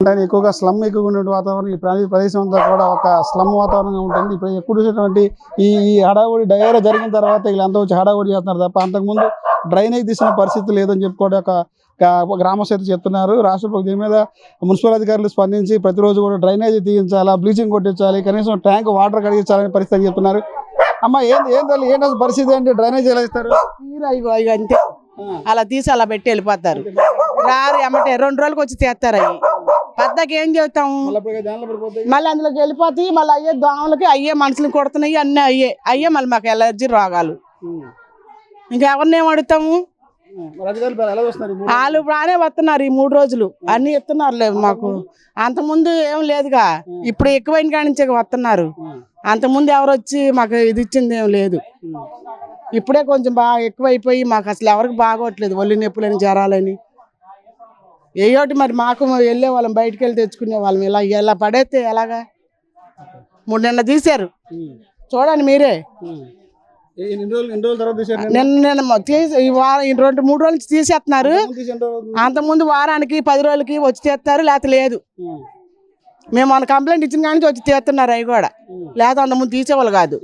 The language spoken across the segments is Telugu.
అంటే ఎక్కువగా స్లమ్ ఎక్కువగా ఉండే వాతావరణం ఈ ప్రదేశం అంతా కూడా ఒక స్లమ్ వాతావరణంగా ఉంటుంది. ఇప్పుడు ఎక్కువ చూసేటువంటి ఈ హడావుడి డయేరియా జరిగిన తర్వాత వీళ్ళంతా వచ్చి హడావుడి చేస్తున్నారు తప్ప అంతకుముందు డ్రైనేజ్ తీసిన పరిస్థితి లేదని చెప్పుకోవడం ఒక గ్రామస్తులు చెప్తున్నారు. రాష్ట్ర ప్రభుత్వం దీని మీద మున్సిపల్ అధికారులు స్పందించి ప్రతిరోజు కూడా డ్రైనేజ్ తీయించాలా, బ్లీచింగ్ కొట్టించాలి, కనీసం ట్యాంక్ వాటర్ కడిగించాలని పరిస్థితి చెప్తున్నారు. అమ్మ ఏంటి పరిస్థితి ఏంటి? డ్రైనేజ్ ఎలా ఇస్తారు? అంతే అలా తీసి అలా పెట్టి వెళ్ళిపోతారు. రారు ఎమ్మటే 2 రోజులకు వచ్చి తీస్తారు. అవి పెద్దకి ఏం చేస్తాము, మళ్ళీ అందులోకి వెళ్ళిపోతాయి. మళ్ళీ అయ్యే దోమలకి అయ్యే మనుషులు కొడుతున్నాయి. అన్నీ అయ్యే మళ్ళీ మాకు ఎలర్జీ రోగాలు. ఇంకెవరినేం అడుగుతాము? వాళ్ళు బాగానే వస్తున్నారు. ఈ 3 రోజులు అన్ని ఇస్తున్నారు. లేదు మాకు అంతకుముందు ఏం లేదుగా, ఇప్పుడు ఎక్కువైన కాడి నుంచే వస్తున్నారు. అంతకుముందు ఎవరు వచ్చి మాకు ఇది ఇచ్చింది ఏం లేదు. ఇప్పుడే కొంచెం బాగా ఎక్కువైపోయి మాకు అసలు ఎవరికి బాగోట్లేదు. ఒళ్ళు నొప్పులని, జ్వరాలని ఏయోటి. మరి మాకు వెళ్ళే వాళ్ళం, బయటకు వెళ్ళి తెచ్చుకునే వాళ్ళం. ఇలా పడేస్తే ఎలాగా? 3 నెలలు తీశారు చూడండి మీరే. నిన్న తీసి ఈ వారం 2-3 రోజులు తీసేస్తున్నారు. అంతకుముందు వారానికి 10 రోజులకి వచ్చి తీస్తారు, లేకపోతే లేదు. మేము మన కంప్లైంట్ ఇచ్చిన కానీ వచ్చి తీస్తున్నారు. అవి కూడా లేకపోతే అంతకుముందు తీసేవాళ్ళు కాదు.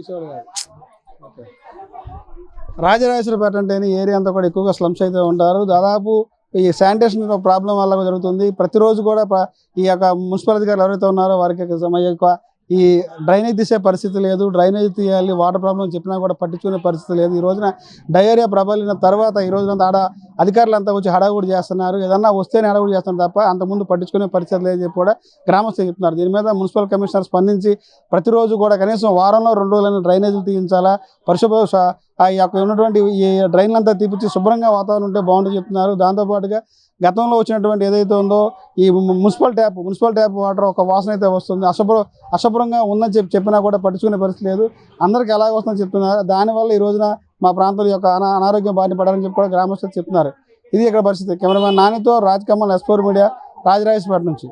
రాజరాజేశ్వరపేట అంటే ఏరియా అంతా కూడా ఎక్కువగా స్లమ్స్ అయితే ఉంటారు. దాదాపు ఈ శానిటేషన్ ప్రాబ్లం వల్ల జరుగుతుంది. ప్రతిరోజు కూడా ఈ యొక్క మున్సిపల్ అధికారులు ఎవరైతే ఉన్నారో వారికి ఈ డ్రైనేజ్ తీసే పరిస్థితి లేదు. డ్రైనేజ్ తీయాలి, వాటర్ ప్రాబ్లం చెప్పినా కూడా పట్టించుకునే పరిస్థితి లేదు. ఈ రోజున డయేరియా ప్రబలిన తర్వాత ఈ రోజున అధికారులు అంతా వచ్చి హడావుడి చేస్తున్నారు. ఏదన్నా వస్తేనే హడావుడి చేస్తున్నారు తప్ప అంతకుముందు పట్టించుకునే పరిస్థితి లేదని చెప్పి కూడా గ్రామస్తులు చెప్తున్నారు. దీని మీద మున్సిపల్ కమిషనర్ స్పందించి ప్రతిరోజు కూడా కనీసం వారంలో 2 రోజులైనా డ్రైనేజీలు తీయించాలా, పరిశుభ్ర ఈ యొక్క ఉన్నటువంటి ఈ డ్రైన్లంతా తీపిచ్చి శుభ్రంగా వాతావరణం ఉంటే బాగుంటుంది చెప్తున్నారు. దాంతోపాటుగా గతంలో వచ్చినటువంటి ఏదైతే ఉందో ఈ మున్సిపల్ ట్యాప్ వాటర్ ఒక వాసన అయితే వస్తుంది, అశుభ్రంగా ఉందని చెప్పినా కూడా పట్టించుకునే పరిస్థితి లేదు. అందరికీ ఎలాగ వస్తుందని చెప్తున్నారు. దానివల్ల ఈ రోజున మా ప్రాంతాల యొక్క అనారోగ్యం బారిన పడాలని చెప్పి కూడా గ్రామస్తులు చెప్తున్నారు. ఇది ఇక్కడ పరిస్థితి. కెమెరామెన్ నానితో రాజ్ కమల్, S4 మీడియా, రాజరాజేశ్వరపేట నుంచి.